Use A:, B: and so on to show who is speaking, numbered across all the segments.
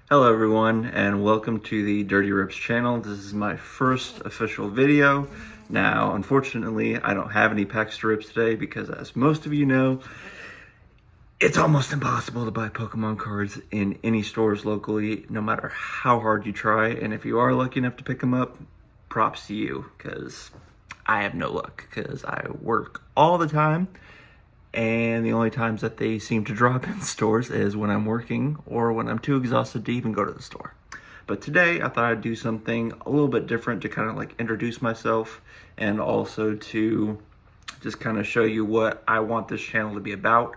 A: Hello everyone, and welcome to the Dirty Rips channel. This is my first official video. Now, unfortunately, I don't have any packs to rips today because, as most of you know, it's almost impossible to buy Pokemon cards in any stores locally, no matter how hard you try. And if you are lucky enough to pick them up, props to you, because I have no luck, because I work all the time. And the only times that they seem to drop in stores is when I'm working or when I'm too exhausted to even go to the store. But today I thought I'd do something a little bit different to kind of like introduce myself and also to just kind of show you what I want this channel to be about.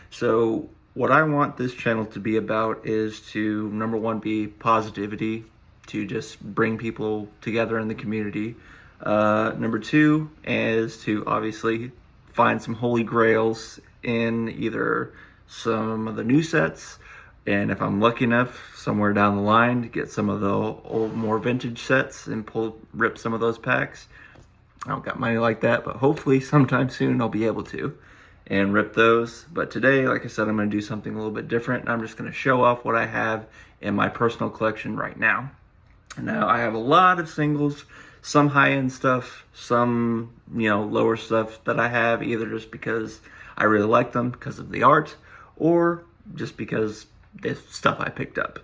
A: So what I want this channel to be about is to, number one, be positivity, to just bring people together in the community. Number two is to obviously find some holy grails in either some of the new sets, and if I'm lucky enough, somewhere down the line, to get some of the old, more vintage sets and rip some of those packs. I don't got money like that, but hopefully sometime soon I'll be able to and rip those. But today, like I said, I'm going to do something a little bit different, and I'm just going to show off what I have in my personal collection right now. Now, I have a lot of singles, some high-end stuff, some, lower stuff that I have, either just because I really like them because of the art, or just because it's stuff I picked up.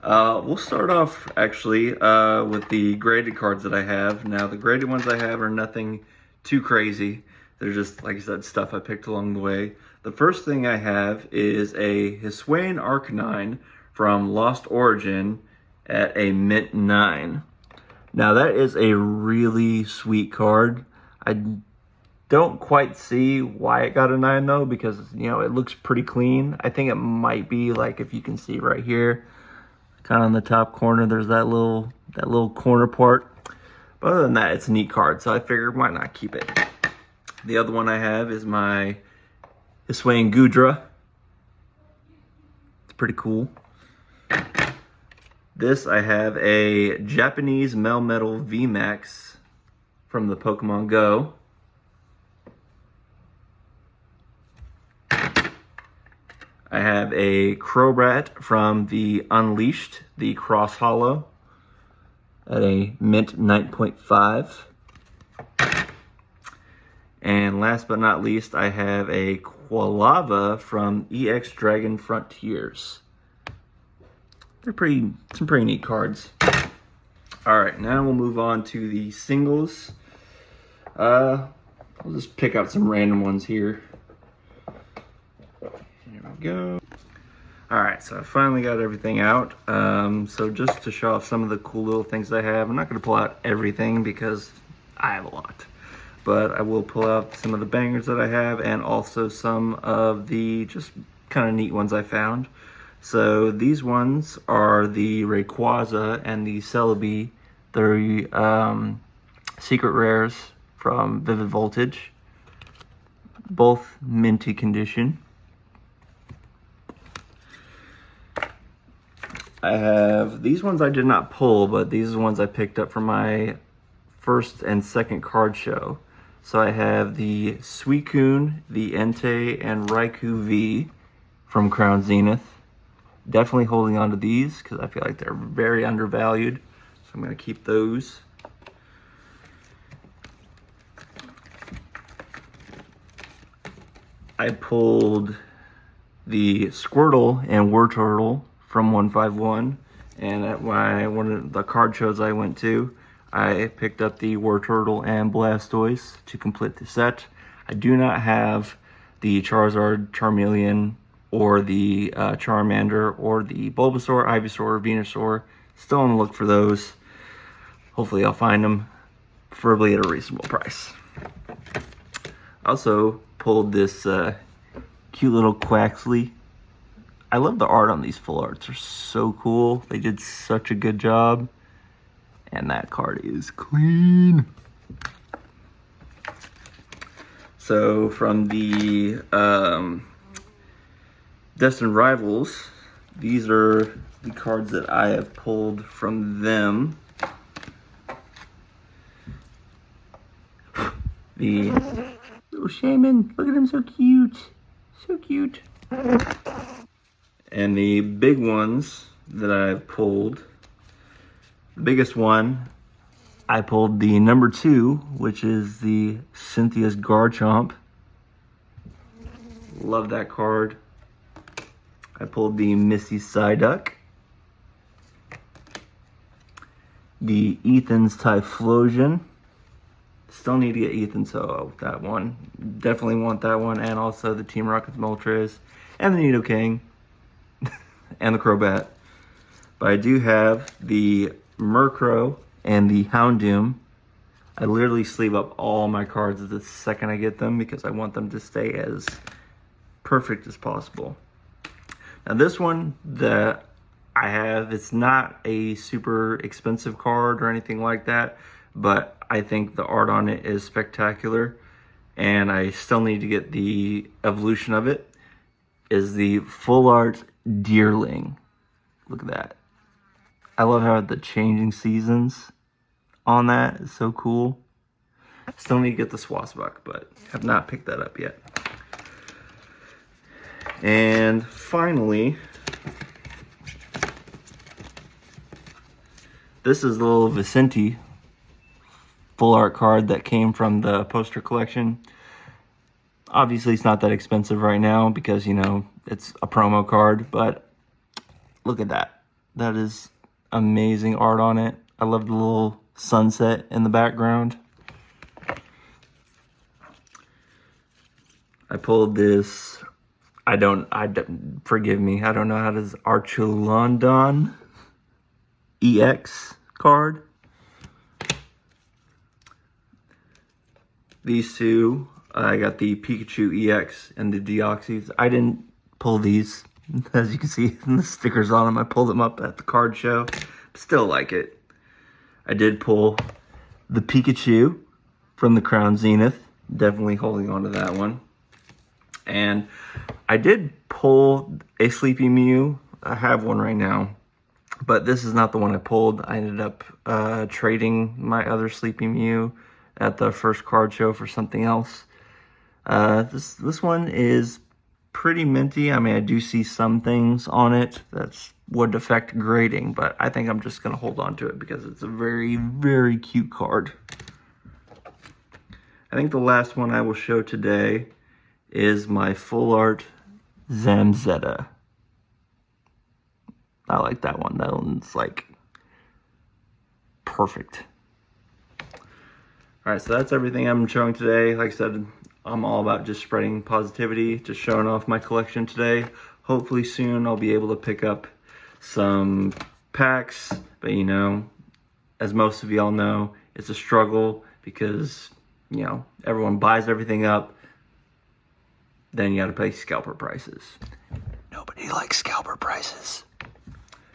A: We'll start off, actually, with the graded cards that I have. Now, the graded ones I have are nothing too crazy. They're just, like I said, stuff I picked along the way. The first thing I have is a Hisuian Arcanine from Lost Origin at a mint 9. Now that is a really sweet card. I don't quite see why it got a 9 though, because it looks pretty clean. I think it might be like, if you can see right here, kind of on the top corner, there's that little corner part. But other than that, it's a neat card, so I figured why not keep it. The other one I have is my Hisuian Goodra. It's pretty cool. This, I have a Japanese Melmetal VMAX from the Pokemon Go. I have a Crobat from the Unleashed, the Cross Hollow, at a mint 9.5. And last but not least, I have a Quilava from EX Dragon Frontiers. They're some pretty neat cards. All right, now we'll move on to the singles. I'll just pick out some random ones here. Here we go. All right, so I finally got everything out. So just to show off some of the cool little things I have, I'm not gonna pull out everything because I have a lot. But I will pull out some of the bangers that I have and also some of the just kind of neat ones I found. So these ones are the Rayquaza and the Celebi. They're secret rares from Vivid Voltage. Both minty condition. I have these ones I did not pull, but these are the ones I picked up from my first and second card show. So I have the Suicune, the Entei, and Raikou V from Crown Zenith. Definitely holding on to these because I feel like they're very undervalued. So I'm going to keep those. I pulled the Squirtle and Wartortle from 151. And at one of the card shows I went to, I picked up the Wartortle and Blastoise to complete the set. I do not have the Charizard, Charmeleon, or the Charmander, or the Bulbasaur, Ivysaur, Venusaur. Still on the look for those. Hopefully I'll find them, preferably at a reasonable price. I also pulled this cute little Quaxly. I love the art on these full arts. They're so cool. They did such a good job. And that card is clean. So from the Destined Rivals, these are the cards that I have pulled from them. The little Shaman, look at him, so cute. So cute. And the big ones that I've pulled. The biggest one, I pulled the number 2, which is the Cynthia's Garchomp. Love that card. I pulled the Missy Psyduck. The Ethan's Typhlosion. Still need to get Ethan's that one. Definitely want that one. And also the Team Rocket's Moltres. And the Nidoking. And the Crobat. But I do have the Murkrow and the Houndoom. I literally sleeve up all my cards the second I get them because I want them to stay as perfect as possible. Now this one that I have, it's not a super expensive card or anything like that, but I think the art on it is spectacular, and I still need to get the evolution of it, is the Full Art Deerling. Look at that. I love how the changing seasons on that is so cool. Still need to get the Swasbuck, but have not picked that up yet. And finally, this is the little Vicente full art card that came from the poster collection. Obviously, it's not that expensive right now because, you know, it's a promo card, but look at that. That is amazing art on it. I love the little sunset in the background. I pulled this, forgive me, I don't know how to, Archelon EX card. These two, I got the Pikachu EX and the Deoxys. I didn't pull these, as you can see in the stickers on them. I pulled them up at the card show. Still like it. I did pull the Pikachu from the Crown Zenith. Definitely holding on to that one. And I did pull a Sleepy Mew. I have one right now, but this is not the one I pulled. I ended up trading my other Sleepy Mew at the first card show for something else. This one is pretty minty. I mean, I do see some things on it that would affect grading, but I think I'm just going to hold on to it because it's a very, very cute card. I think the last one I will show today is my Full Art Zamzetta. I like that one. That one's like perfect. Alright, so that's everything I'm showing today. Like I said, I'm all about just spreading positivity, just showing off my collection today. Hopefully soon I'll be able to pick up some packs, but you know, as most of y'all know, it's a struggle because, you know, everyone buys everything up, then you gotta pay scalper prices. Nobody likes scalper prices.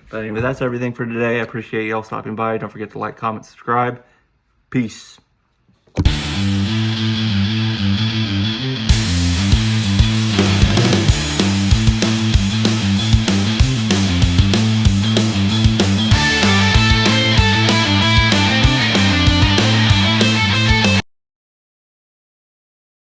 A: But anyway, that's everything for today. I appreciate y'all stopping by. Don't forget to like, comment, subscribe. Peace.